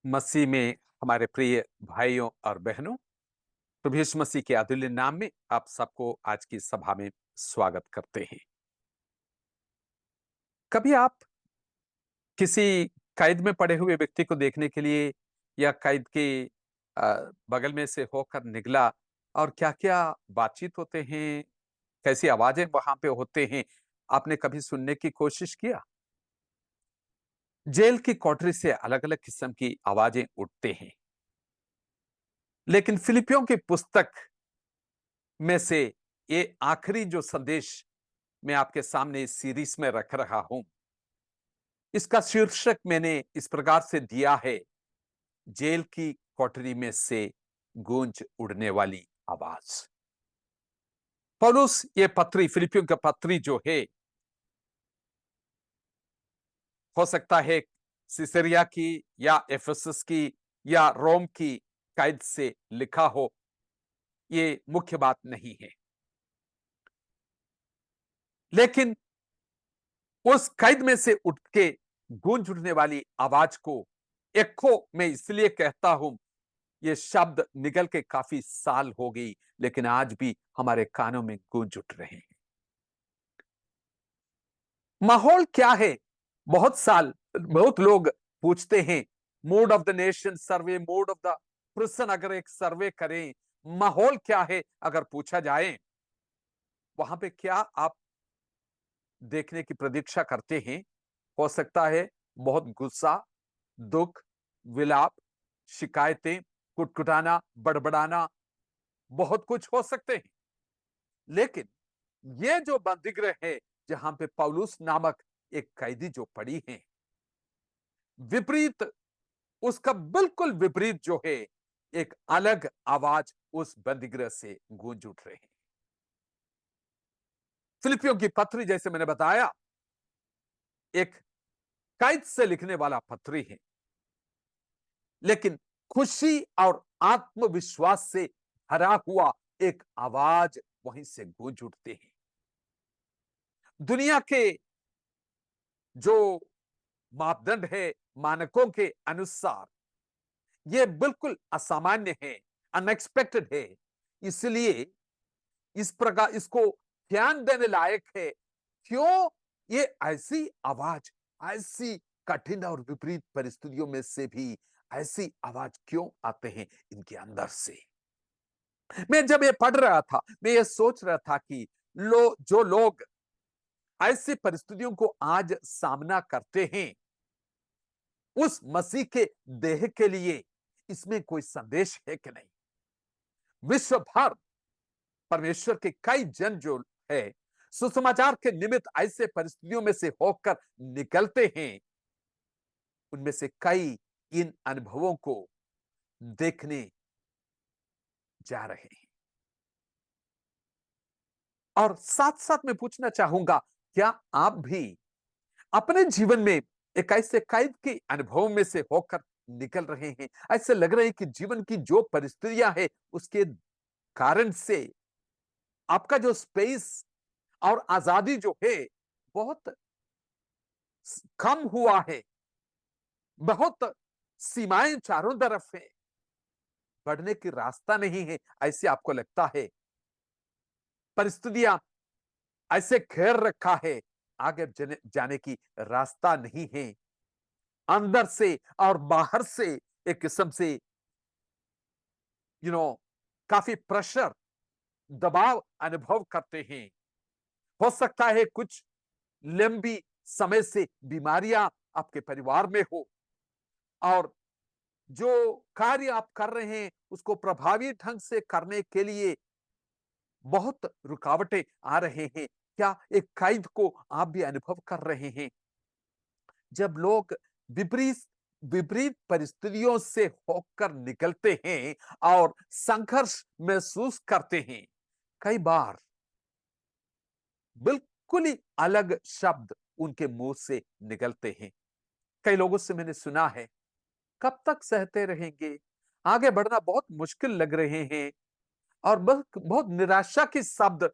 मसीह में हमारे प्रिय भाइयों और बहनों, प्रभु यीशु मसीह के अतुल्य नाम में आप सबको आज की सभा में स्वागत करते हैं। कभी आप किसी कैद में पड़े हुए व्यक्ति को देखने के लिए या कैद के बगल में से होकर निकला और क्या-क्या बातचीत होते हैं, कैसी आवाजें वहां पे होते हैं, आपने कभी सुनने की कोशिश किया? जेल की कोठरी से अलग-अलग किस्म की आवाजें उठते हैं, लेकिन फिलिपियों की पुस्तक में से ये आखिरी जो संदेश मैं आपके सामने इस सीरीज में रख रहा हूं, इसका शीर्षक मैंने इस प्रकार से दिया है, जेल की कोठरी में से गूंज उड़ने वाली आवाज। पौलुस ये पत्री, फिलिपियों का पत्री जो है, हो सकता है सिसरिया की या एफेसस की या रोम की कैद से लिखा हो, ये मुख्य बात नहीं है। लेकिन उस कैद में से उठ के गूंज उठने वाली आवाज को एखो मैं इसलिए कहता हूं, ये शब्द निकल के काफी साल हो गई, लेकिन आज भी हमारे कानों में गूंज उठ रहे हैं। माहौल क्या है? बहुत लोग पूछते हैं, mood off the nation survey, mood off the prison अगर एक सर्वे करें, माहौल क्या है अगर पूछा जाए, वहां पे क्या आप देखने की प्रतीक्षा करते हैं? हो सकता है बहुत गुस्सा, दुख, विलाप, शिकायतें, कुटकुटाना, बड़बड़ाना, बहुत कुछ हो सकते हैं। लेकिन ये जो बंदीगृह है, जहां पे पौलुस नामक एक कैदी जो पड़ी है, विपरीत, उसका बिल्कुल विपरीत जो है, एक अलग आवाज उस बंदीगृह से गूंज उठ रही है। फिलिपियों की पत्री, जैसे मैंने बताया, एक कैद से लिखने वाला पत्री है, लेकिन खुशी और आत्मविश्वास से भरा हुआ एक आवाज वहीं से गूंज उठते हैं। दुनिया के जो मापदंड है, मानकों के अनुसार ये बिल्कुल असामान्य है, अनएक्सपेक्टेड है। इसलिए इस प्रकार इसको ध्यान देने लायक है। क्यों ये ऐसी आवाज, ऐसी कठिन और विपरीत परिस्थितियों में से भी ऐसी आवाज क्यों आते हैं इनके अंदर से? मैं जब ये पढ़ रहा था, मैं ये सोच रहा था कि जो लोग ऐसी परिस्थितियों को आज सामना करते हैं, उस मसीह के देह के लिए इसमें कोई संदेश है कि नहीं? विश्व भर परमेश्वर के कई जन जो है, सुसमाचार के निमित्त ऐसे परिस्थितियों में से होकर निकलते हैं, उनमें से कई इन अनुभवों को देखने जा रहे हैं। और साथ साथ मैं पूछना चाहूंगा, क्या आप भी अपने जीवन में एक ऐसे कैद के अनुभव में से होकर निकल रहे हैं? ऐसे लग रहे हैं कि जीवन की जो परिस्थितियां हैं, उसके कारण से आपका जो स्पेस और आजादी जो है, बहुत कम हुआ है, बहुत सीमाएं चारों तरफ है, बढ़ने की रास्ता नहीं है, ऐसे आपको लगता है? परिस्थितियां ऐसे घेर रखा है, आगे जाने की रास्ता नहीं है, अंदर से और बाहर से एक किस्म से यू नो काफी प्रेशर, दबाव अनुभव करते हैं। हो सकता है कुछ लंबी समय से बीमारियां आपके परिवार में हो, और जो कार्य आप कर रहे हैं उसको प्रभावी ढंग से करने के लिए बहुत रुकावटें आ रहे हैं। क्या एक कैद को आप भी अनुभव कर रहे हैं? जब लोग विपरीत विपरीत परिस्थितियों से होकर निकलते हैं और संघर्ष महसूस करते हैं, कई बार बिल्कुल ही अलग शब्द उनके मुंह से निकलते हैं। कई लोगों से मैंने सुना है, कब तक सहते रहेंगे, आगे बढ़ना बहुत मुश्किल लग रहे हैं, और बहुत बहुत निराशा के शब्द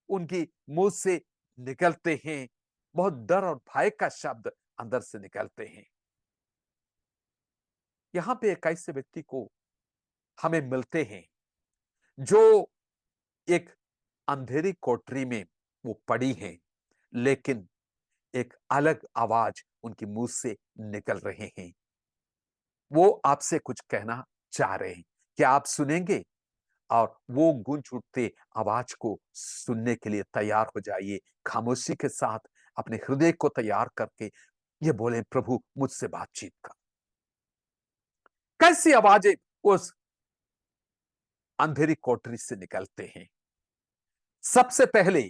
उनकी मुंह से निकलते हैं, बहुत डर और भय का शब्द अंदर से निकलते हैं। यहां पे एक ऐसे व्यक्ति को हमें मिलते हैं जो एक अंधेरी कोठरी में वो पड़ी हैं, लेकिन एक अलग आवाज उनके मुंह से निकल रहे हैं। वो आपसे कुछ कहना चाह रहे हैं। क्या आप सुनेंगे? और वो गूंज उठते आवाज को सुनने के लिए तैयार हो जाइए। खामोशी के साथ अपने हृदय को तैयार करके ये बोले, प्रभु मुझसे बातचीत कर। कैसी आवाजें उस अंधेरी कोठरी से निकलते हैं? सबसे पहले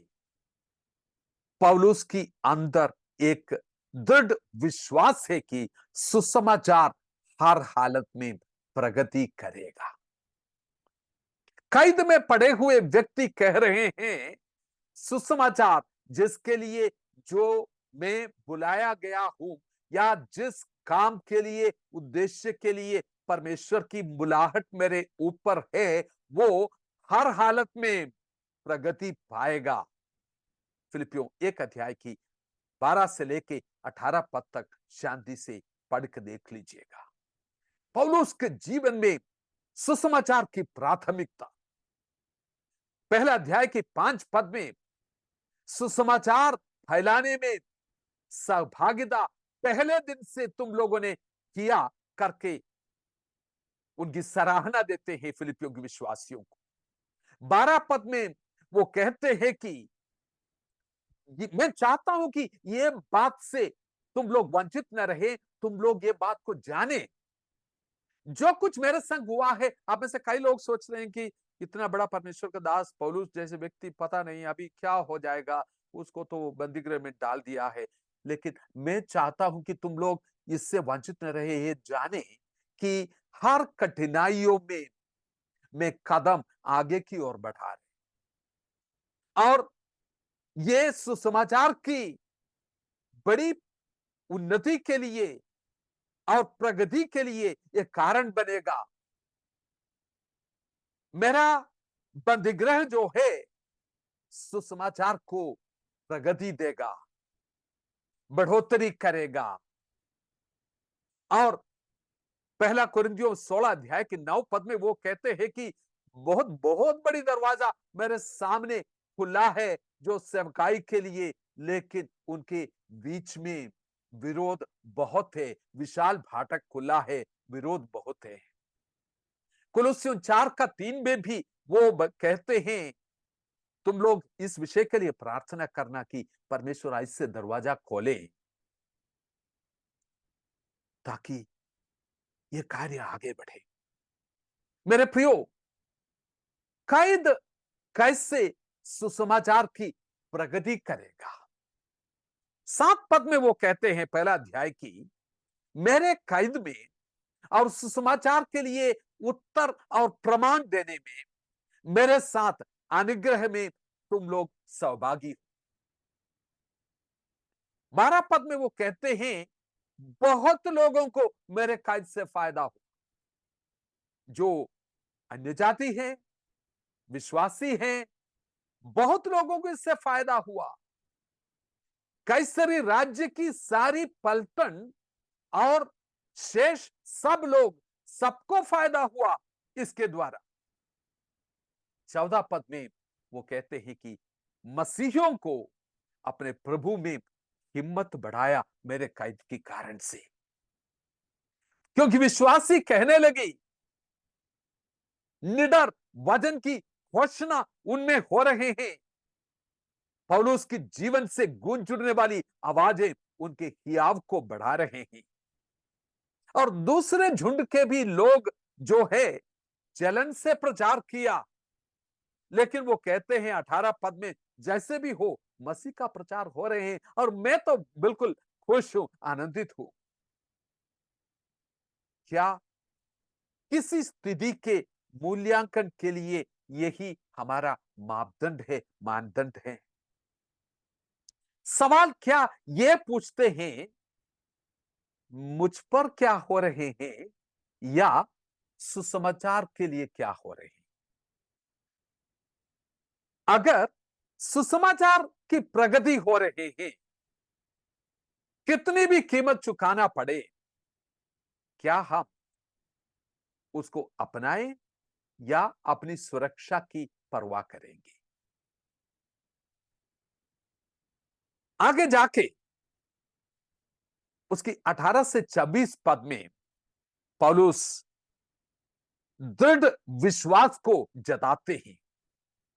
पौलुस की अंदर एक दृढ़ विश्वास है कि सुसमाचार हर हालत में प्रगति करेगा। कैद में पड़े हुए व्यक्ति कह रहे हैं, सुसमाचार जिसके लिए जो मैं बुलाया गया हूं, या जिस काम के लिए, उद्देश्य के लिए परमेश्वर की बुलाहट मेरे ऊपर है, वो हर हालत में प्रगति पाएगा। फिलिपियों 1 अध्याय की 12 से लेके 18 पद तक शांति से पढ़ के देख लीजिएगा। पौलुस के जीवन में सुसमाचार की प्राथमिकता, 1 अध्याय के 5 पद में सुसमाचार फैलाने में सहभागिता पहले दिन से तुम लोगों ने किया करके उनकी सराहना देते हैं फिलिपियों के विश्वासियों को। 12 पद में वो कहते हैं कि मैं चाहता हूं कि ये बात से तुम लोग वंचित न रहे, तुम लोग ये बात को जाने जो कुछ मेरे संग हुआ है। आप में से कई लोग सोच रहे हैं कि इतना बड़ा परमेश्वर का दास पौलुस जैसे व्यक्ति, पता नहीं अभी क्या हो जाएगा, उसको तो बंदीगृह में डाल दिया है। लेकिन मैं चाहता हूं कि तुम लोग इससे वंचित न रहे, ये जाने कि हर कठिनाइयों में मैं कदम आगे की ओर बढ़ा रहे, और ये सुसमाचार की बड़ी उन्नति के लिए और प्रगति के लिए यह कारण बनेगा। मेरा बंदीगृह जो है सुसमाचार को प्रगति देगा, बढ़ोतरी करेगा। और 1 कुरिन्थियों 16 अध्याय के 9 पद में वो कहते हैं कि बहुत बहुत बड़ी दरवाजा मेरे सामने खुला है जो सेवकाई के लिए, लेकिन उनके बीच में विरोध बहुत है। विशाल फाटक खुला है, विरोध बहुत है। कुलुस्सियों 4 का 3 में भी वो कहते हैं, तुम लोग इस विषय के लिए प्रार्थना करना कि परमेश्वर इससे दरवाजा खोले ताकि ये कार्य आगे बढ़े। मेरे प्रियो, कैद कैसे सुसमाचार की प्रगति करेगा? 7 पद में वो कहते हैं 1 अध्याय की, मेरे कैद में और सुसमाचार के लिए उत्तर और प्रमाण देने में मेरे साथ अनुग्रह में तुम लोग सहभागी हो। 12 पद में वो कहते हैं, बहुत लोगों को मेरे कैद से फायदा हो, जो अन्य जाति है, विश्वासी हैं, बहुत लोगों को इससे फायदा हुआ। कैसरी राज्य की सारी पलटन और शेष सब लोग, सबको फायदा हुआ इसके द्वारा। 14 पद में वो कहते हैं कि मसीहियों को अपने प्रभु में हिम्मत बढ़ाया मेरे कैद के कारण से, क्योंकि विश्वासी कहने लगे, निडर वचन की घोषणा उनमें हो रहे हैं। पौलुस के जीवन से गूंज उठने वाली आवाजें उनके हियाव को बढ़ा रहे हैं। और दूसरे झुंड के भी लोग जो है जलन से प्रचार किया, लेकिन वो कहते हैं 18 पद में, जैसे भी हो मसीह का प्रचार हो रहे हैं और मैं तो बिल्कुल खुश हूं, आनंदित हूं। क्या किसी स्थिति के मूल्यांकन के लिए यही हमारा मापदंड है, मानदंड है? सवाल क्या ये पूछते हैं, मुझ पर क्या हो रहे हैं, या सुसमाचार के लिए क्या हो रहे हैं? अगर सुसमाचार की प्रगति हो रहे हैं, कितनी भी कीमत चुकाना पड़े, क्या हम उसको अपनाएं या अपनी सुरक्षा की परवाह करेंगे? आगे जाके उसकी 18 से 26 पद में पौलुस दृढ़ विश्वास को जताते हैं।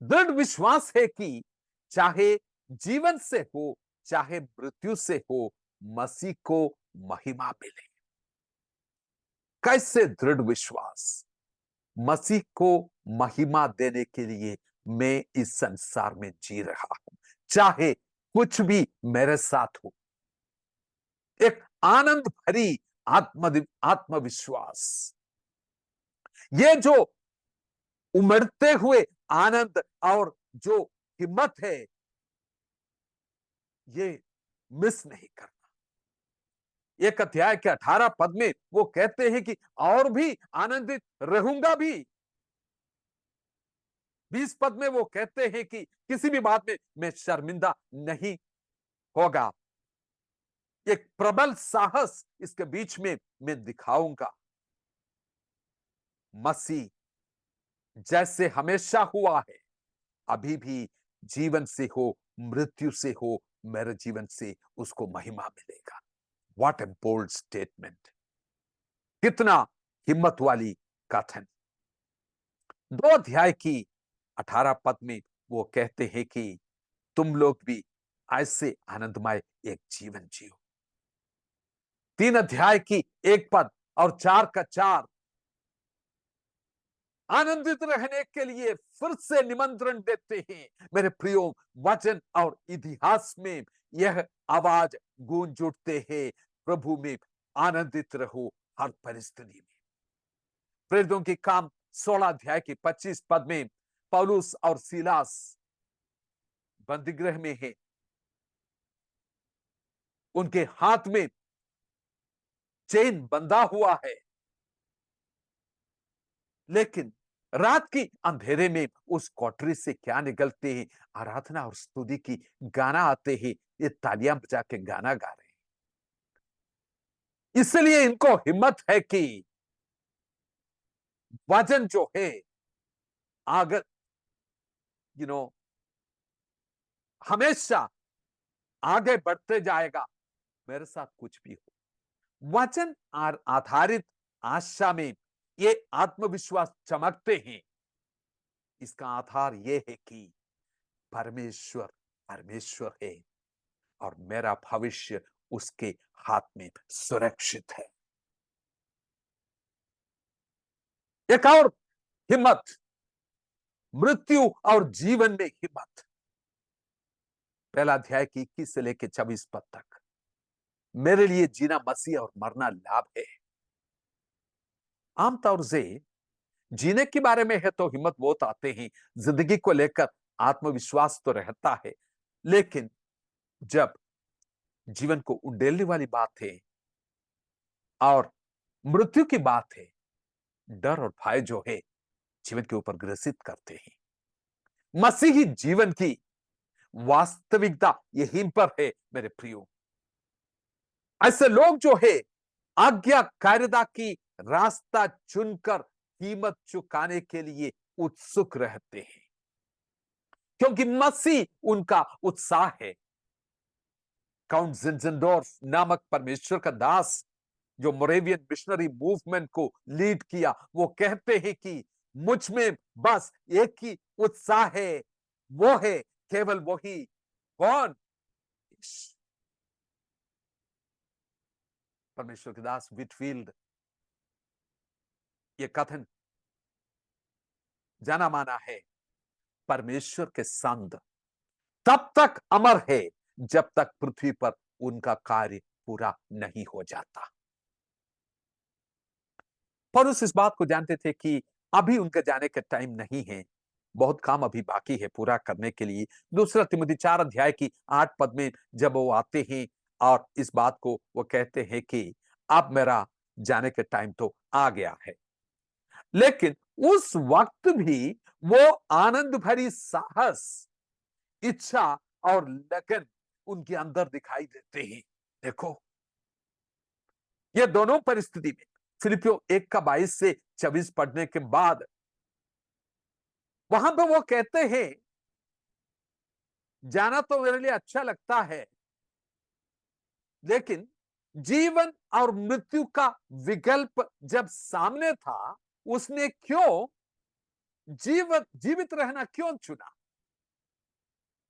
दृढ़ विश्वास है कि चाहे जीवन से हो चाहे मृत्यु से हो, मसीह को महिमा मिले। कैसे दृढ़ विश्वास? मसीह को महिमा देने के लिए मैं इस संसार में जी रहा हूं, चाहे कुछ भी मेरे साथ हो। एक आनंद भरी आत्मविश्वास, ये जो उमड़ते हुए आनंद और जो हिम्मत है, ये मिस नहीं करना। एक अध्याय के 18 पद में वो कहते हैं कि और भी आनंदित रहूंगा भी। 20 पद में वो कहते हैं कि किसी भी बात में मैं शर्मिंदा नहीं होगा। एक प्रबल साहस इसके बीच में मैं दिखाऊंगा। मसीह जैसे हमेशा हुआ है, अभी भी जीवन से हो मृत्यु से हो, मेरे जीवन से उसको महिमा मिलेगा। What a bold statement! कितना हिम्मत वाली कथन! 2 अध्याय की 18 पद में वो कहते हैं कि तुम लोग भी ऐसे आनंदमय एक जीवन जियो। 3 अध्याय की 1 पद और 4 का 4 आनंदित रहने के लिए फिर से निमंत्रण देते हैं। मेरे प्रियो, वचन और इतिहास में यह आवाज गूंज उठते हैं, प्रभु में आनंदित रहो हर परिस्थिति में। प्रेरितों के काम 16 अध्याय के 25 पद में पौलुस और सीलास बंदीगृह में है। उनके हाथ में चेन बंधा हुआ है, लेकिन रात की अंधेरे में उस कोठरी से क्या निकलते हैं? आराधना और स्तुति की गाना आते हैं। ये तालियां बजा के गाना गा रहे हैं। इसलिए इनको हिम्मत है कि वचन जो है अगर यू नो हमेशा आगे बढ़ते जाएगा, मेरे साथ कुछ भी हो। वचन आधारित आशा में ये आत्मविश्वास चमकते हैं। इसका आधार यह है कि परमेश्वर परमेश्वर है और मेरा भविष्य उसके हाथ में सुरक्षित है। एक और हिम्मत, मृत्यु और जीवन में हिम्मत। पहला अध्याय की 21 से लेकर 26 पद तक, मेरे लिए जीना मसीह और मरना लाभ है। आमतौर से जीने के बारे में है तो हिम्मत बहुत आते हैं, जिंदगी को लेकर आत्मविश्वास तो रहता है, लेकिन जब जीवन को उंडेलने वाली बात है और मृत्यु की बात है, डर और भय जो है जीवन के ऊपर ग्रसित करते हैं। मसीही जीवन की वास्तविकता यहीं पर है मेरे प्रियो। ऐसे लोग जो है आज्ञाकारिता की रास्ता चुनकर कीमत चुकाने के लिए उत्सुक रहते हैं, क्योंकि मसीह उनका उत्साह है। काउंट जिंजनडोर्फ नामक परमेश्वर का दास जो मोरेवियन मिशनरी मूवमेंट को लीड किया, वो कहते हैं कि मुझ में बस एक ही उत्साह है, वो है केवल वही। कौन? परमेश्वर के दास विटफील्ड ये कथन जाना माना है, परमेश्वर के संग तब तक अमर है जब तक पृथ्वी पर उनका कार्य पूरा नहीं हो जाता। पौलुस इस बात को जानते थे कि अभी उनके जाने का टाइम नहीं है, बहुत काम अभी बाकी है पूरा करने के लिए। दूसरा तिमोथी 4 अध्याय की 8 पद में जब वो आते हैं और इस बात को वो कहते हैं कि अब मेरा जाने का टाइम तो आ गया है, लेकिन उस वक्त भी वो आनंद भरी साहस, इच्छा और लगन उनके अंदर दिखाई देते हैं। देखो, ये दोनों परिस्थिति में फिलिपियों 1 का 22 से 24 पढ़ने के बाद वहां पे वो कहते हैं, जाना तो मेरे लिए अच्छा लगता है, लेकिन जीवन और मृत्यु का विकल्प जब सामने था, उसने क्यों जीवित रहना क्यों चुना?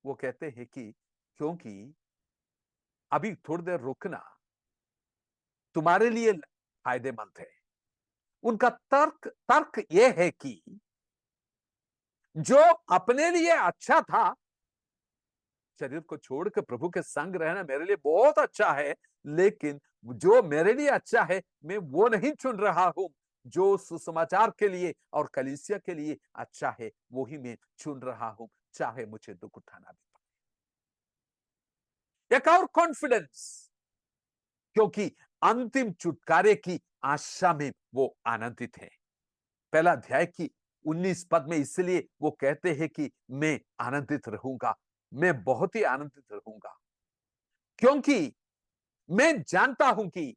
वो कहते हैं कि क्योंकि अभी थोड़ी देर रुकना तुम्हारे लिए फायदेमंद है। उनका तर्क तर्क यह है कि जो अपने लिए अच्छा था, शरीर को छोड़कर प्रभु के संग रहना मेरे लिए बहुत अच्छा है, लेकिन जो मेरे लिए अच्छा है मैं वो नहीं चुन रहा हूं। जो सुसमाचार के लिए और कलीसिया के लिए अच्छा है वो ही मैं चुन रहा हूं, चाहे मुझे दुख उठाना भी पड़े। एक और कॉन्फिडेंस, क्योंकि अंतिम छुटकारे की आशा में वो आनंदित है। पहला अध्याय की 19 पद में इसलिए वो कहते हैं कि मैं आनंदित रहूंगा, मैं बहुत ही आनंदित रहूंगा, क्योंकि मैं जानता हूं कि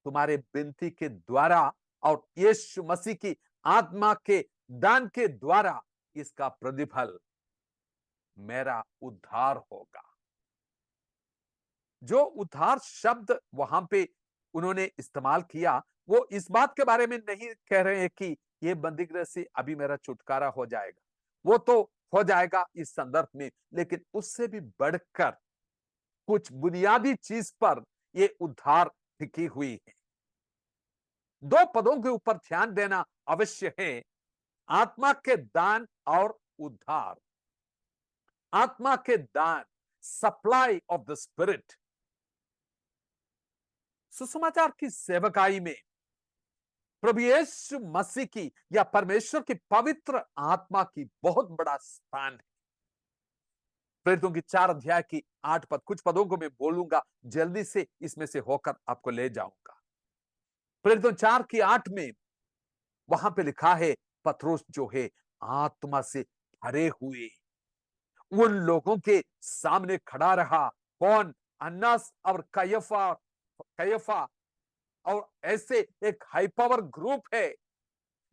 तुम्हारे विनती के द्वारा और यीशु मसीह की आत्मा के दान के द्वारा इसका प्रतिफल मेरा उद्धार होगा। जो उद्धार शब्द वहां पे उन्होंने इस्तेमाल किया, वो इस बात के बारे में नहीं कह रहे हैं कि ये बंदीगृह से अभी मेरा छुटकारा हो जाएगा, वो तो हो जाएगा इस संदर्भ में, लेकिन उससे भी बढ़कर कुछ बुनियादी चीज पर ये उद्धार टिकी हुई है। 2 पदों के ऊपर ध्यान देना अवश्य है, आत्मा के दान और उद्धार। आत्मा के दान, सप्लाई ऑफ द स्पिरिट। सुसमाचार की सेवकाई में प्रभु यीशु मसीह की या परमेश्वर की पवित्र आत्मा की बहुत बड़ा स्थान है। प्रेरितों की 4 अध्याय की 8 पद, कुछ पदों को मैं बोलूंगा, जल्दी से इसमें से होकर आपको ले जाऊंगा। प्रेरितों 4 की 8 में वहां पे लिखा है, पत्रोस जो है आत्मा से भरे हुए उन लोगों के सामने खड़ा रहा। कौन? अन्नास और कयफा। कयफा और ऐसे एक हाई पावर ग्रुप है,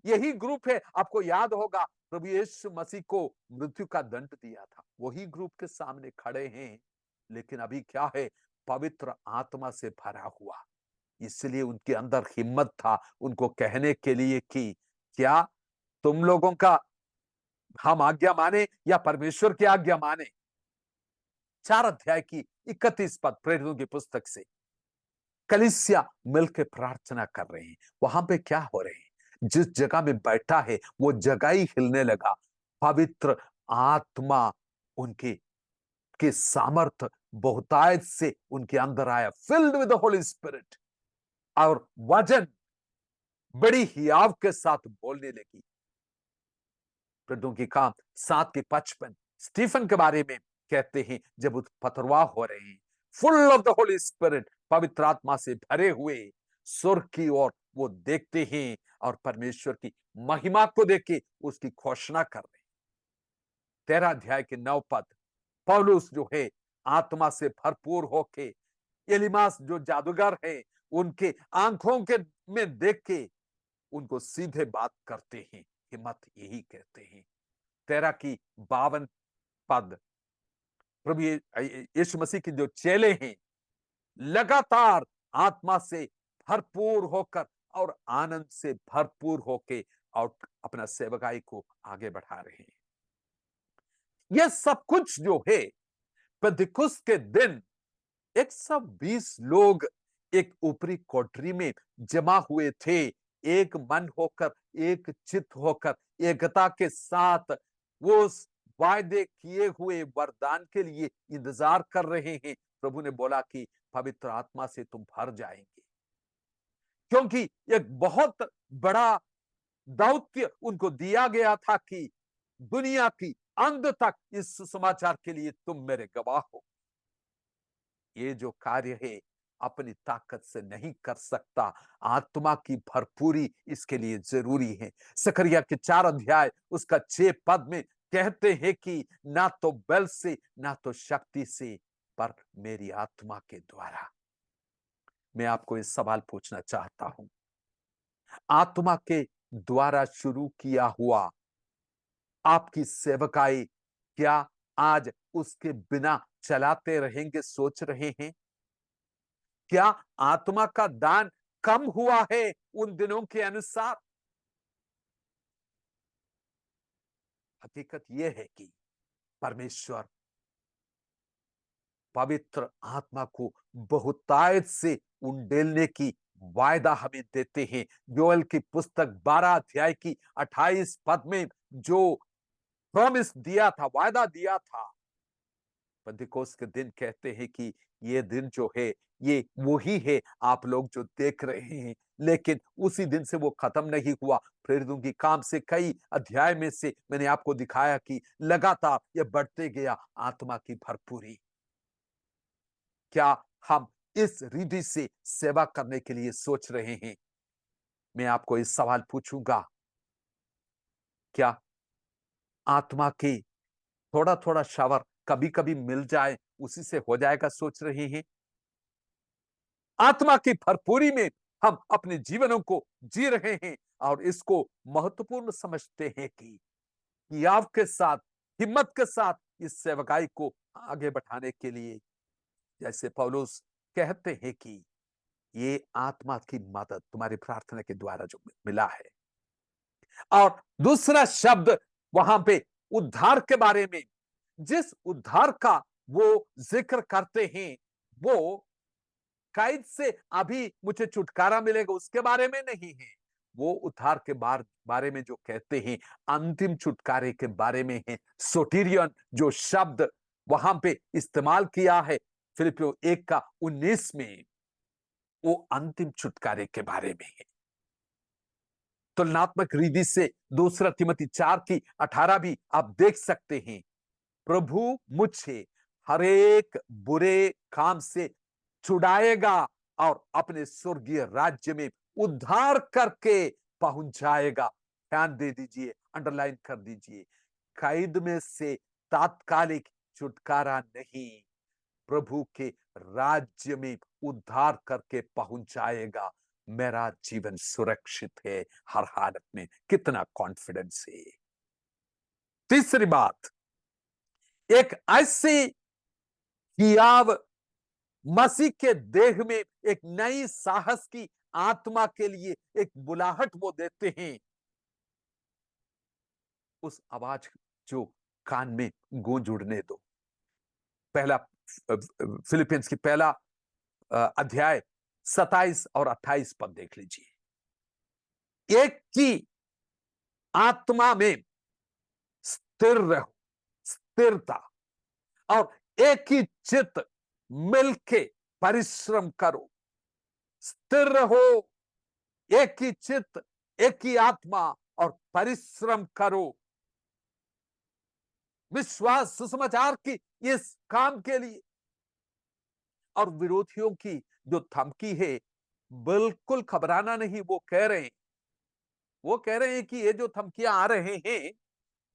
यही ग्रुप है, आपको याद होगा प्रभु यीशु मसीह को मृत्यु का दंड दिया था, वही ग्रुप के सामने खड़े हैं, लेकिन अभी क्या है? पवित्र आत्मा से भरा हुआ। इसलिए उनके अंदर हिम्मत था उनको कहने के लिए कि क्या तुम लोगों का हम आज्ञा माने या परमेश्वर की आज्ञा माने? 4 अध्याय की 31 पद प्रेरितों की पुस्तक से। कलीसिया मिलकर प्रार्थना कर रहे हैं। वहां पे क्या हो रहे हैं? जिस जगह में बैठा है वो जगह ही हिलने लगा। पवित्र आत्मा उनके के सामर्थ बहुतायत से उनके अंदर आया, filled with the Holi spirit, और वचन बड़ी हियाव के साथ बोलने लगी। प्रेरितों की काम 7 की 55 स्टीफन के बारे में कहते हैं, जब पथरवाह हो रहे हैं, full of the Holi spirit, पवित्र आत्मा से भरे हुए, स्वर्ग की ओर वो देखते हैं और परमेश्वर की महिमा को देख के उसकी घोषणा कर रहे हैं। 13 अध्याय के 9 पद, पौलुस जो है आत्मा से भरपूर होके, एलिमास जो जादूगर है उनके आंखों के में देख के उनको सीधे बात करते हैं, हिम्मत यही कहते हैं। 13 की 52 पद, प्रभु यीशु मसीह के जो चेले हैं लगातार आत्मा से भरपूर होकर और आनंद से भरपूर होके और अपना सेवकाई को आगे बढ़ा रहे हैं। यह सब कुछ जो है पेंतिकुस्त के दिन 120 लोग एक ऊपरी कोठरी में जमा हुए थे, एक मन होकर, एक चित्त होकर, एकता के साथ वो वायदे किए हुए वरदान के लिए इंतजार कर रहे हैं। प्रभु ने बोला कि पवित्र आत्मा से तुम भर जाएंगे, क्योंकि एक बहुत बड़ा दौत्य उनको दिया गया था कि दुनिया की अंत तक इस समाचार के लिए तुम मेरे गवाह हो। ये जो कार्य है अपनी ताकत से नहीं कर सकता, आत्मा की भरपूरी इसके लिए जरूरी है। सकरिया के 4 अध्याय उसका 6 पद में कहते हैं कि ना तो बल से ना तो शक्ति से, पर मेरी आत्मा के द्वारा। मैं आपको इस सवाल पूछना चाहता हूं, आत्मा के द्वारा शुरू किया हुआ आपकी सेवकाई क्या आज उसके बिना चलाते रहेंगे, सोच रहे हैं? क्या आत्मा का दान कम हुआ है उन दिनों के अनुसार? हकीकत यह है कि परमेश्वर पवित्र आत्मा को बहुतायत से उंडेलने की वायदा हमें देते हैं। योएल की पुस्तक 12 अध्याय की 28 पद में जो प्रॉमिस दिया था, वायदा दिया था, पेंतिकोस्त के दिन कहते हैं कि ये दिन जो है ये वही है आप लोग जो देख रहे हैं, लेकिन उसी दिन से वो खत्म नहीं हुआ। प्रेरितों की काम से कई अध्याय में से मैंने आपको दिखाया कि लगातार ये बढ़ते गया आत्मा की भरपूरी। क्या हम इस रीति से सेवा करने के लिए सोच रहे हैं? मैं आपको इस सवाल पूछूंगा, क्या आत्मा की थोड़ा थोड़ा शावर कभी कभी मिल जाए उसी से हो जाएगा, सोच रहे हैं? आत्मा की भरपूरी में हम अपने जीवनों को जी रहे हैं और इसको महत्वपूर्ण समझते हैं कि आपके साथ हिम्मत के साथ इस सेवकाई को आगे बढ़ाने के लिए, जैसे पौलुस कहते हैं कि ये आत्मा की मदद तुम्हारी प्रार्थना के द्वारा जो मिला है। और दूसरा शब्द वहां पे उद्धार के बारे में, जिस उद्धार का वो जिक्र करते हैं, वो कैद से अभी मुझे छुटकारा मिलेगा उसके बारे में नहीं है। वो उद्धार के बारे में जो कहते हैं अंतिम छुटकारे के बारे में है। सोटीरियन जो शब्द वहां पे इस्तेमाल किया है फिलिपियो 1 का 19 में, वो अंतिम छुटकारे के बारे में है। तुलनात्मक रीति से दूसरा तिमोथी 4 की 18 भी आप देख सकते हैं। प्रभु मुझे हरेक बुरे काम से छुड़ाएगा और अपने स्वर्गीय राज्य में उद्धार करके पहुंचाएगा। ध्यान दे दीजिए, अंडरलाइन कर दीजिए, कैद में से तात्कालिक छुटकारा नहीं, प्रभु के राज्य में उद्धार करके पहुंचाएगा। मेरा जीवन सुरक्षित है हर हालत में। कितना कॉन्फिडेंस है। तीसरी बात, एक ऐसी हियाव मसीह के देह में एक नई साहस की आत्मा के लिए एक बुलाहट वो देते हैं। उस आवाज जो कान में गूंज उड़ने दो। पहला फिलिपियंस की पहला अध्याय 27 और 28 पद देख लीजिए। एक की आत्मा में स्थिर रहो, स्थिरता, और एक ही चित्त मिलके परिश्रम करो। स्थिर रहो, एक ही चित्त, एक ही आत्मा, और परिश्रम करो विश्वास सुसमाचार की इस काम के लिए। और विरोधियों की जो धमकी है, बिल्कुल घबराना नहीं। वो कह रहे हैं कि ये जो धमकियां आ रहे हैं,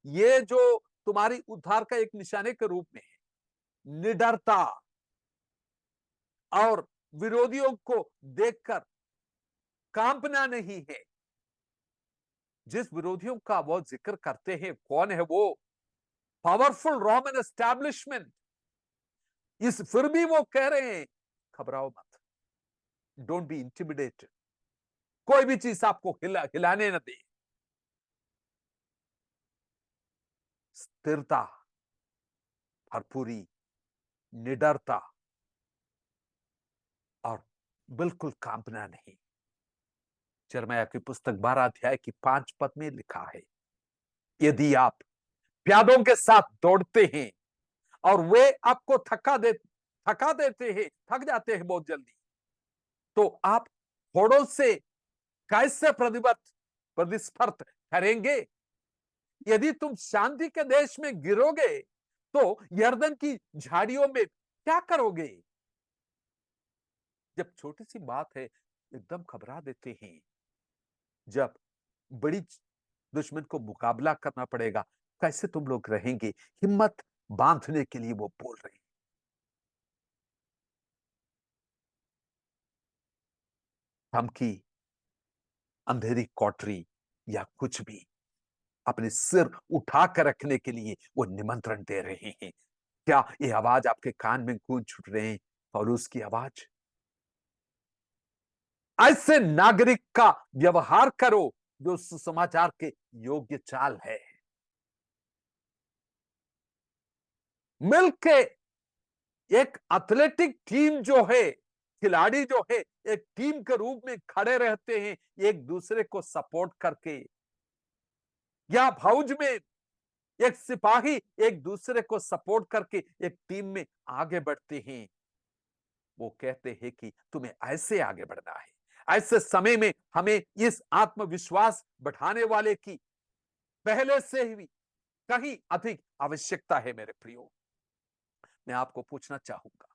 ये जो तुम्हारी उद्धार का एक निशाने के रूप में है। निडरता और विरोधियों को देखकर कांपना नहीं है। जिस विरोधियों का वो जिक्र करते हैं, कौन है वो? Powerful Roman establishment. इस फिर भी वो कह रहे हैं घबराओ मत, डोंट बी इंटिमिडेटेड, कोई भी चीज आपको हिलाने न दे। स्थिरता, भरपूरी, निडरता, और बिल्कुल कांपना नहीं। यिर्मयाह की पुस्तक 12 अध्याय की 5 पद में लिखा है, यदि आप प्यादों के साथ दौड़ते हैं और वे आपको थका देते हैं, थक जाते हैं बहुत जल्दी, तो आप घोड़ों से कैसे प्रतिस्पर्ध करेंगे? यदि तुम शांति के देश में गिरोगे तो यर्दन की झाड़ियों में क्या करोगे? जब छोटी सी बात है एकदम घबरा देते हैं, जब बड़ी दुश्मन को मुकाबला करना पड़ेगा कैसे तुम लोग रहेंगे? हिम्मत बांधने के लिए वो बोल रहे हैं। धमकी अंधेरी कोठरी या कुछ भी अपने सिर उठाकर रखने के लिए वो निमंत्रण दे रहे हैं। क्या ये आवाज आपके कान में गूंज उठ रहे हैं? पौलुस की आवाज। ऐसे नागरिक का व्यवहार करो जो सुसमाचार के योग्य चाल है। मिलके एक एथलेटिक टीम जो है, खिलाड़ी जो है, एक टीम के रूप में खड़े रहते हैं एक दूसरे को सपोर्ट करके। या फौज में एक सिपाही एक दूसरे को सपोर्ट करके एक टीम में आगे बढ़ते हैं। वो कहते हैं कि तुम्हें ऐसे आगे बढ़ना है। ऐसे समय में हमें इस आत्मविश्वास बढ़ाने वाले की पहले से ही कहीं अधिक आवश्यकता है। मेरे प्रियो, मैं आपको पूछना चाहूंगा,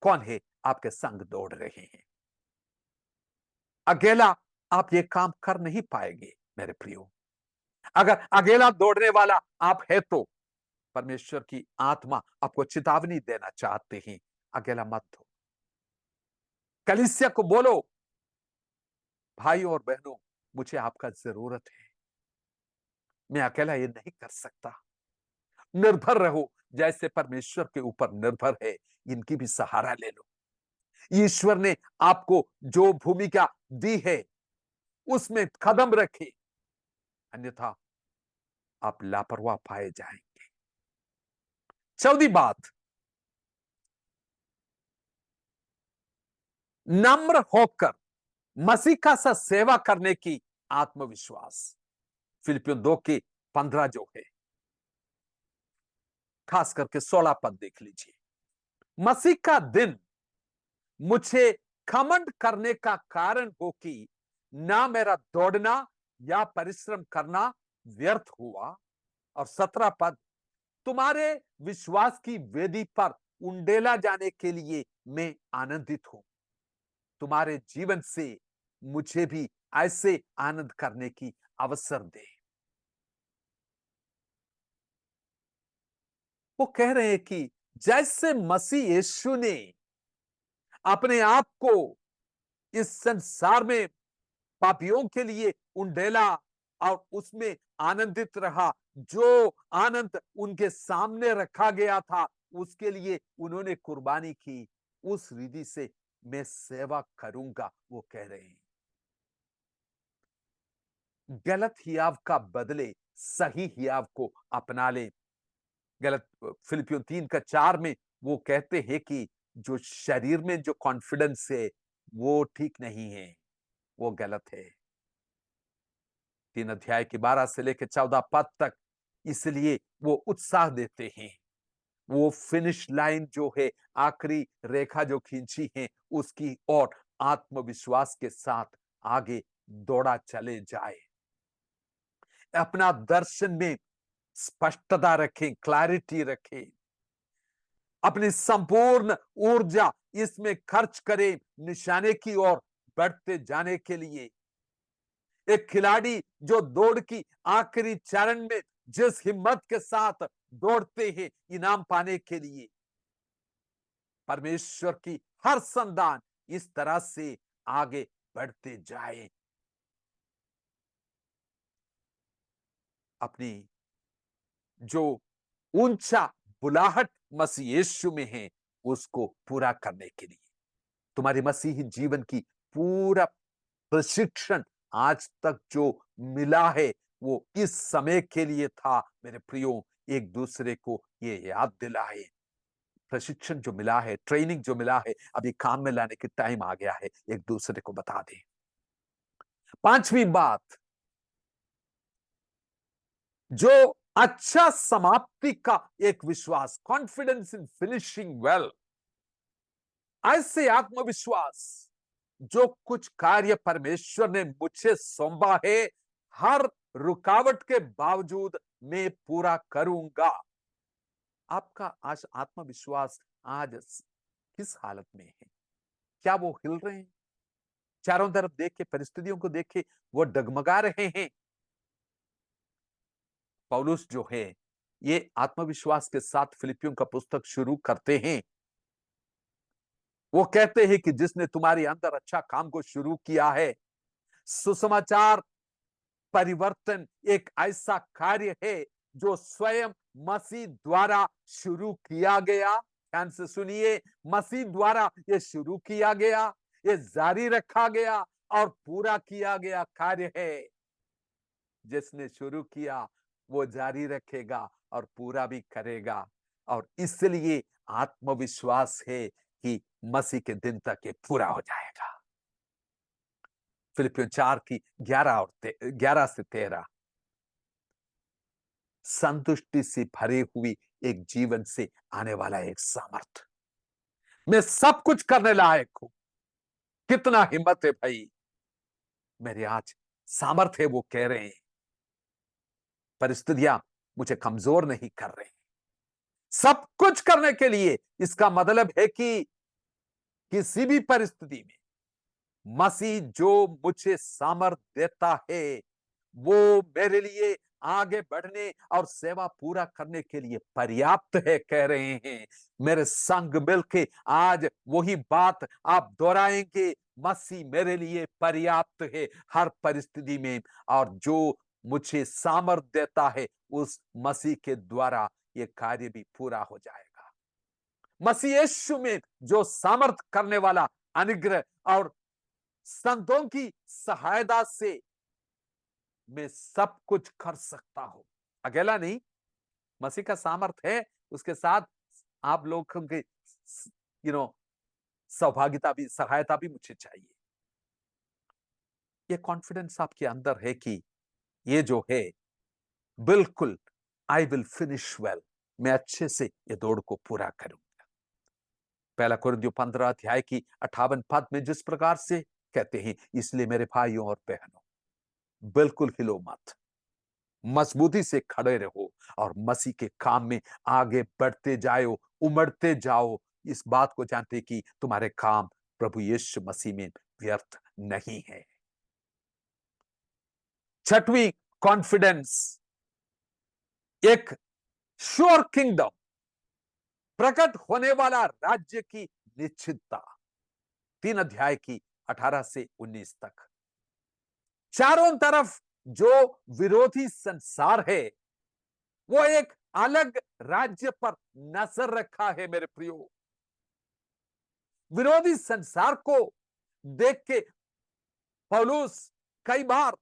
कौन है आपके संग दौड़ रहे हैं? अकेला आप ये काम कर नहीं पाएंगे मेरे प्रियो। अगर अकेला दौड़ने वाला आप है तो परमेश्वर की आत्मा आपको चेतावनी देना चाहते हैं, अकेला मत हो। कलीसिया को बोलो, भाई और बहनों, मुझे आपका जरूरत है, मैं अकेला ये नहीं कर सकता। निर्भर रहो, जैसे परमेश्वर के ऊपर निर्भर है, इनकी भी सहारा ले लो। ईश्वर ने आपको जो भूमिका दी है उसमें कदम रखे, अन्यथा आप लापरवाह पाए जाएंगे। चौथी बात, नम्र होकर मसीह का सा सेवा करने की आत्मविश्वास। फिलिपियों 2 की 15 जो है, खास करके 16 पद देख लीजिए। मसीह का दिन मुझे घमंड करने का कारण हो कि ना मेरा दौड़ना या परिश्रम करना व्यर्थ हुआ। और 17 पद, तुम्हारे विश्वास की वेदी पर उंडेला जाने के लिए मैं आनंदित हूं। तुम्हारे जीवन से मुझे भी ऐसे आनंद करने की अवसर दे। वो कह रहे हैं कि जैसे मसीह यीशु ने अपने आप को इस संसार में पापियों के लिए उंडेला और उसमें आनंदित रहा, जो आनंद उनके सामने रखा गया था उसके लिए उन्होंने कुर्बानी की, उस रीति से मैं सेवा करूंगा। वो कह रहे हैं गलत हियाव का बदले सही हियाव को अपना ले। गलत फिलिपियों 3 का 4 में वो कहते हैं कि जो शरीर में जो कॉन्फिडेंस है वो ठीक नहीं है, वो गलत है। 3 अध्याय की 12 से लेकर 14 पद तक इसलिए वो उत्साह देते हैं। वो फिनिश लाइन जो है, आखिरी रेखा जो खींची है उसकी और आत्मविश्वास के साथ आगे दौड़ा चले जाए। अपना दर्शन में स्पष्टता रखें, क्लैरिटी रखें, अपनी संपूर्ण ऊर्जा इसमें खर्च करें निशाने की ओर बढ़ते जाने के लिए। एक खिलाड़ी जो दौड़ की आखिरी चरण में जिस हिम्मत के साथ दौड़ते हैं इनाम पाने के लिए, परमेश्वर की हर संतान इस तरह से आगे बढ़ते जाए। अपनी जो ऊंचा बुलाहट मसीह यीशु में है उसको पूरा करने के लिए तुम्हारे मसीही जीवन की पूरा प्रशिक्षण आज तक जो मिला है वो इस समय के लिए था। मेरे प्रियो, एक दूसरे को ये याद दिलाए, प्रशिक्षण जो मिला है, ट्रेनिंग जो मिला है, अभी काम में लाने की टाइम आ गया है, एक दूसरे को बता दें। पांचवी बात, जो अच्छा समाप्ति का एक विश्वास, कॉन्फिडेंस इन फिनिशिंग वेल, ऐसे आत्मविश्वास जो कुछ कार्य परमेश्वर ने मुझे सौंपा है हर रुकावट के बावजूद मैं पूरा करूंगा। आपका आज आत्मविश्वास आज किस हालत में है? क्या वो हिल रहे हैं? चारों तरफ देख के, परिस्थितियों को देख के वो डगमगा रहे हैं? पौलुस जो है ये आत्मविश्वास के साथ फिलिपियों का पुस्तक शुरू करते हैं। वो कहते हैं कि जिसने तुम्हारे अंदर अच्छा काम को शुरू किया है सुसमाचार परिवर्तन एक ऐसा कार्य है जो स्वयं मसीह द्वारा शुरू किया गया। ध्यान से सुनिए, मसीह द्वारा ये शुरू किया गया, ये जारी रखा गया और पूरा किया गया कार्य है। जिसने शुरू किया वो जारी रखेगा और पूरा भी करेगा। और इसलिए आत्मविश्वास है कि मसीह के दिन तक ये पूरा हो जाएगा। फिलिपियों 4 की 11 से 13, संतुष्टि से भरे हुई एक जीवन से आने वाला एक सामर्थ। मैं सब कुछ करने लायक हूं। कितना हिम्मत है भाई, मेरे आज सामर्थ है, वो कह रहे हैं। परिस्थितियां मुझे कमजोर नहीं कर रही। सब कुछ करने के लिए इसका मतलब है कि किसी भी परिस्थिति में मसीह जो मुझे सामर्थ्य देता है वो मेरे लिए आगे बढ़ने और सेवा पूरा करने के लिए पर्याप्त है, कह रहे हैं। मेरे संग मिलके आज वही बात आप दोहराएंगे, मसीह मेरे लिए पर्याप्त है हर परिस्थिति में। और जो मुझे सामर्थ्य देता है उस मसीह के द्वारा ये कार्य भी पूरा हो जाएगा। मसीह यीशु में जो सामर्थ्य करने वाला अनुग्रह और संतों की सहायता से मैं सब कुछ कर सकता हूं। अकेला नहीं, मसीह का सामर्थ्य है, उसके साथ आप लोगों की सौभाग्यता भी, सहायता भी मुझे चाहिए। ये कॉन्फिडेंस आपके अंदर है कि ये जो है बिल्कुल, आई विल फिनिश वेल, मैं अच्छे से ये दौड़ को पूरा करूंगा। पहला कुरिन्थियों 15 अध्याय की 58 पद में जिस प्रकार से कहते हैं, इसलिए मेरे भाइयों और बहनों, बिल्कुल हिलो मत, मजबूती से खड़े रहो और मसीह के काम में आगे बढ़ते जाओ, उमड़ते जाओ, इस बात को जानते कि तुम्हारे काम प्रभु यीशु मसीह में व्यर्थ नहीं है। छठवीं कॉन्फिडेंस, एक श्योर किंगडम, प्रकट होने वाला राज्य की निश्चितता। 3 अध्याय की 18 से 19 तक। चारों तरफ जो विरोधी संसार है वो एक अलग राज्य पर नजर रखा है। मेरे प्रियो, विरोधी संसार को देख के पौलुस कई बार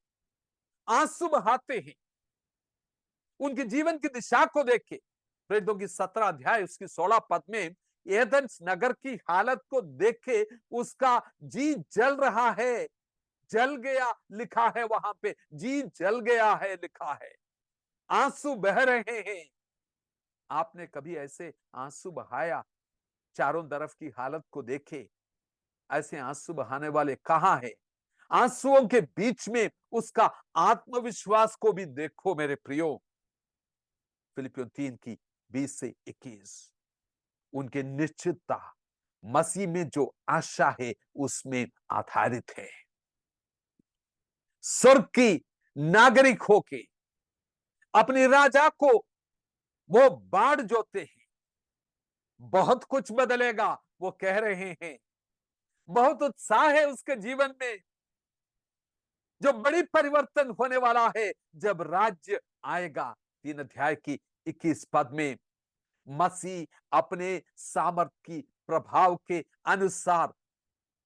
आंसू बहाते हैं। उनके जीवन की दिशा को देख के, प्रेरितों की 17 अध्याय उसकी 16 पद में एथेंस नगर की हालत को देख के उसका जी जल रहा है। जल गया लिखा है वहां पे, जी जल गया है लिखा है, आंसू बह रहे हैं। आपने कभी ऐसे आंसू बहाया? चारों तरफ की हालत को देखे, ऐसे आंसू बहाने वाले कहां है? आंसुओं के बीच में उसका आत्मविश्वास को भी देखो मेरे प्रियो। फिलिपियों 3 की 20 से 21, उनके निश्चितता मसीह में जो आशा है उसमें आधारित है। स्वर्ग की नागरिक होके अपने राजा को वो बाढ़ जोते हैं। बहुत कुछ बदलेगा वो कह रहे हैं। बहुत उत्साह है उसके जीवन में, जो बड़ी परिवर्तन होने वाला है जब राज्य आएगा। 3 अध्याय की 21 पद में मसीह अपने सामर्थ की प्रभाव के अनुसार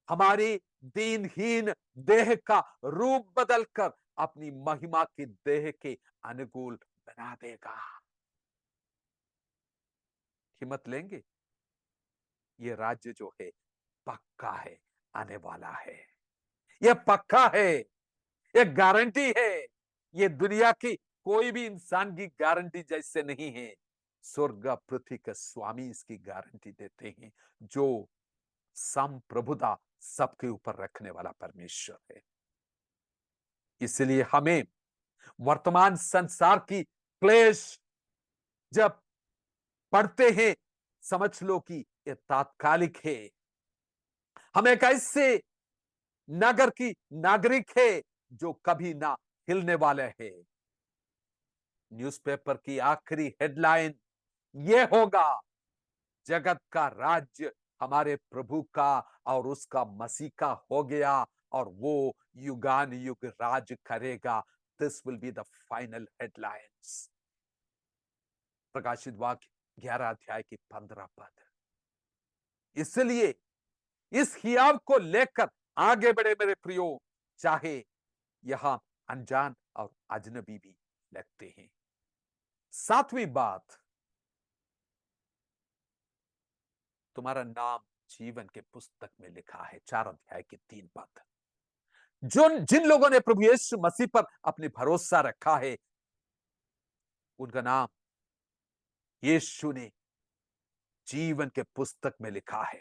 हमारी दीनहीन देह का रूप बदलकर अपनी महिमा की देह के अनुकूल बना देगा। हिम्मत लेंगे? ये राज्य जो है पक्का है, आने वाला है। ये पक्का है, ये गारंटी है। ये दुनिया की कोई भी इंसान की गारंटी जैसे नहीं है। स्वर्ग पृथ्वी के स्वामी इसकी गारंटी देते हैं, जो संप्रभुता सबके ऊपर रखने वाला परमेश्वर है। इसलिए हमें वर्तमान संसार की क्लेश जब पढ़ते हैं, समझ लो कि ये तात्कालिक है। हम एक ऐसे नगर की नागरिक है जो कभी ना हिलने वाले है। न्यूज़पेपर की आखिरी हेडलाइन ये होगा, जगत का राज्य हमारे प्रभु का और उसका मसीह का हो गया और वो युगान युग राज करेगा। This will be the final headlines. प्रकाशित वाक्य 11 अध्याय की 15 पद। इसलिए इस हियाव को लेकर आगे बढ़े मेरे प्रियो, चाहे यहां अनजान और अजनबी भी लगते हैं। सातवीं बात, तुम्हारा नाम जीवन के पुस्तक में लिखा है। 4 अध्याय के 3 पद। जो जिन लोगों ने प्रभु यीशु मसीह पर अपनी भरोसा रखा है, उनका नाम यीशु ने जीवन के पुस्तक में लिखा है।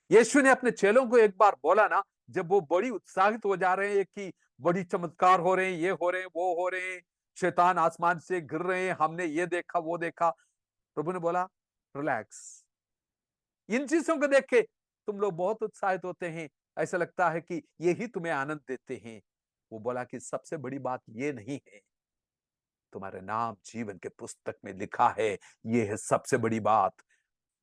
यीशु ने अपने चेलों को एक बार बोला ना, जब वो बड़ी उत्साहित हो जा रहे हैं कि बड़ी चमत्कार हो रहे हैं, ये हो रहे हैं, वो हो रहे हैं, शैतान आसमान से गिर रहे हैं, हमने ये देखा वो देखा, प्रभु ने बोला रिलैक्स। इन चीजों को देख के तुम लोग बहुत उत्साहित होते हैं, ऐसा लगता है कि ये ही तुम्हें आनंद देते हैं। वो बोला कि सबसे बड़ी बात ये नहीं है, तुम्हारे नाम जीवन के पुस्तक में लिखा है, ये है सबसे बड़ी बात।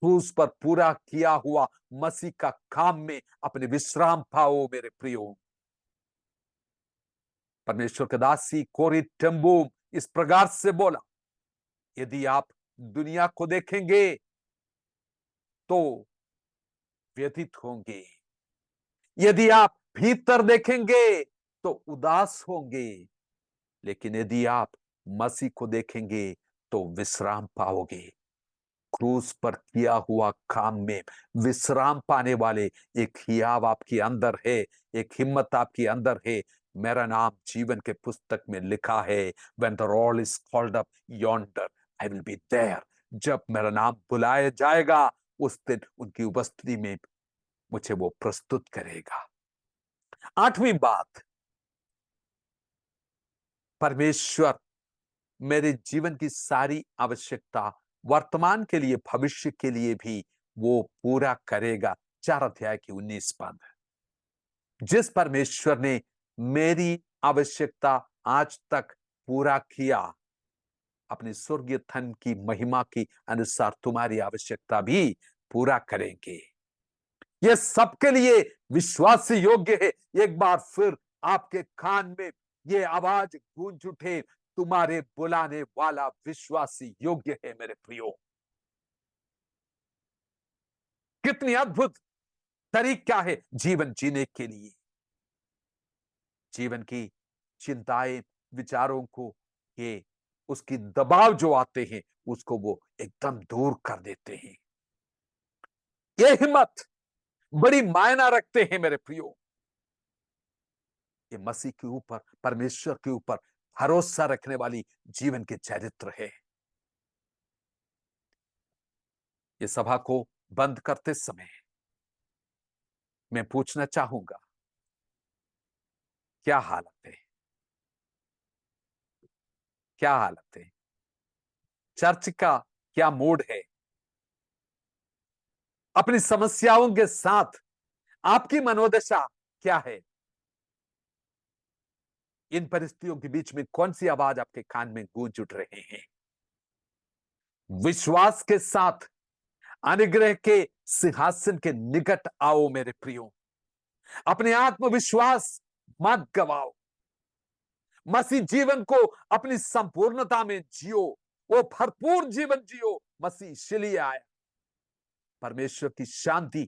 क्रूस पर पूरा किया हुआ मसीह का काम में अपने विश्राम पाओ मेरे प्रियो। परमेश्वर के दासी कोरी टेम्बू इस प्रकार से बोला, यदि आप दुनिया को देखेंगे तो व्यथित होंगे, यदि आप भीतर देखेंगे तो उदास होंगे, लेकिन यदि आप मसीह को देखेंगे तो विश्राम पाओगे। क्रूस पर किया हुआ काम में विश्राम पाने वाले एक हियाव आपके अंदर है, एक हिम्मत आपके अंदर है। मेरा नाम जीवन के पुस्तक में लिखा है। When the roll is called up yonder, I will be there. जब मेरा नाम बुलाया जाएगा, उस दिन उनकी उपस्थिति में मुझे वो प्रस्तुत करेगा। आठवीं बात, परमेश्वर मेरे जीवन की सारी आवश्यकता वर्तमान के लिए, भविष्य के लिए भी वो पूरा करेगा। 4 अध्याय की 19 पद। जिस परमेश्वर ने मेरी आवश्यकता आज तक पूरा किया, अपनी स्वर्गीय धन की महिमा के अनुसार तुम्हारी आवश्यकता भी पूरा करेंगे। यह सबके लिए विश्वास योग्य है। एक बार फिर आपके कान में ये आवाज गूंज उठे, तुम्हारे बुलाने वाला विश्वासी योग्य है मेरे प्रियो। कितनी अद्भुत तरीका है जीवन जीने के लिए। जीवन की चिंताएं, विचारों को ये उसकी दबाव जो आते हैं, उसको वो एकदम दूर कर देते हैं। ये हिम्मत बड़ी मायना रखते हैं मेरे प्रियो। ये मसीह के ऊपर, परमेश्वर के ऊपर भरोसा रखने वाली जीवन के चरित्र है। ये सभा को बंद करते समय मैं पूछना चाहूंगा, क्या हालत है? क्या हालत है? चर्च का क्या मूड है? अपनी समस्याओं के साथ आपकी मनोदशा क्या है? इन परिस्थितियों के बीच में कौन सी आवाज आपके कान में गूंज उठ रहे हैं? विश्वास के साथ अनुग्रह के सिंहासन के निकट आओ मेरे प्रियो। अपने आत्मविश्वास मत गवाओ। मसीह जीवन को अपनी संपूर्णता में जियो। वो भरपूर जीवन जियो। मसीह इसलिए आया। परमेश्वर की शांति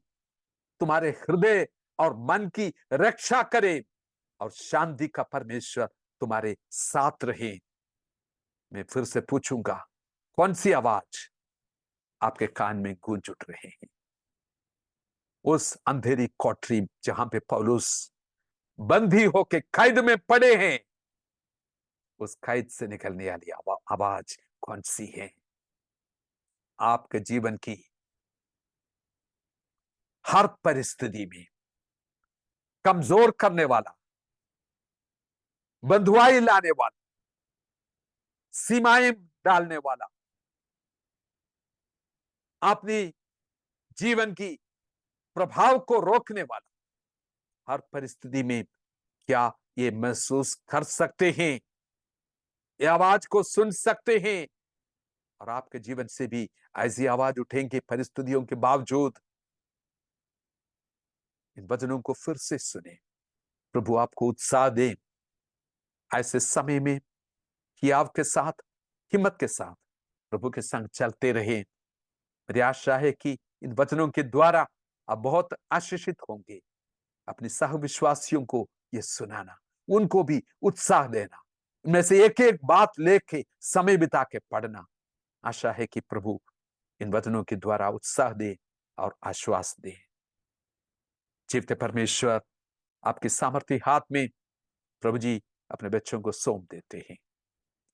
तुम्हारे हृदय और मन की रक्षा करे, और शांति का परमेश्वर तुम्हारे साथ रहे। मैं फिर से पूछूंगा, कौन सी आवाज आपके कान में गूंज उठ रहे हैं? उस अंधेरी कोठरी जहां पे पौलुस बंदी होके कैद में पड़े हैं, उस कैद से निकलने वाली आवाज कौन सी है? आपके जीवन की हर परिस्थिति में कमजोर करने वाला, बंधुआई लाने वाला, सीमाएं डालने वाला, अपनी जीवन की प्रभाव को रोकने वाला, हर परिस्थिति में क्या ये महसूस कर सकते हैं? ये आवाज को सुन सकते हैं? और आपके जीवन से भी ऐसी आवाज उठेंगे परिस्थितियों के बावजूद। इन वचनों को फिर से सुने। प्रभु आपको उत्साह दे ऐसे समय में कि आपके साथ, हिम्मत के साथ प्रभु के संग चलते रहे। मेरी आशा है कि इन वचनों के द्वारा आप बहुत आशीषित होंगे। अपने सहविश्वासियों को ये सुनाना, उनको भी उत्साह देना, इनमें से एक एक बात लेके समय बिता के पढ़ना। आशा है कि प्रभु इन वचनों के द्वारा उत्साह दे और आश्वास दे। जीवते परमेश्वर, आपके सामर्थ्य हाथ में प्रभु जी अपने बच्चों को सौंप देते हैं।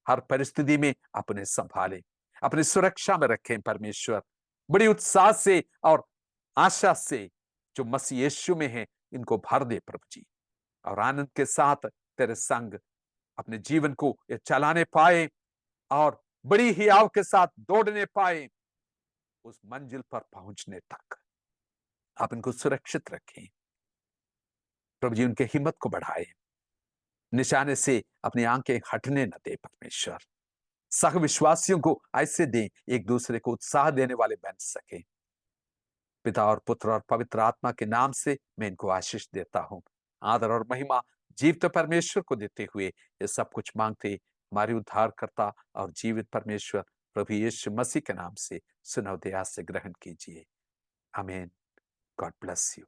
हर परिस्थिति में अपने संभाले, अपनी सुरक्षा में रखें परमेश्वर। बड़ी उत्साह से और आशा से जो मसीह यीशु में है, इनको भर दे प्रभु जी, और आनंद के साथ तेरे संग अपने जीवन को ये चलाने पाए और बड़ी ही आव के साथ दौड़ने पाए उस मंजिल पर पहुंचने तक। आप इनको सुरक्षित रखें प्रभु जी, उनके हिम्मत को बढ़ाए, निशाने से अपनी आंखें हटने न दे परमेश्वर। सह विश्वासियों को ऐसे दें, एक दूसरे को उत्साह देने वाले बन सके। पिता और पुत्र और पवित्र आत्मा के नाम से मैं इनको आशीष देता हूं। आदर और महिमा जीवित परमेश्वर को देते हुए ये सब कुछ मांगते हमारे उद्धारकर्ता और जीवित परमेश्वर प्रभु यीशु मसीह के नाम से सुनौ दया से ग्रहण कीजिए। आमीन। God bless you.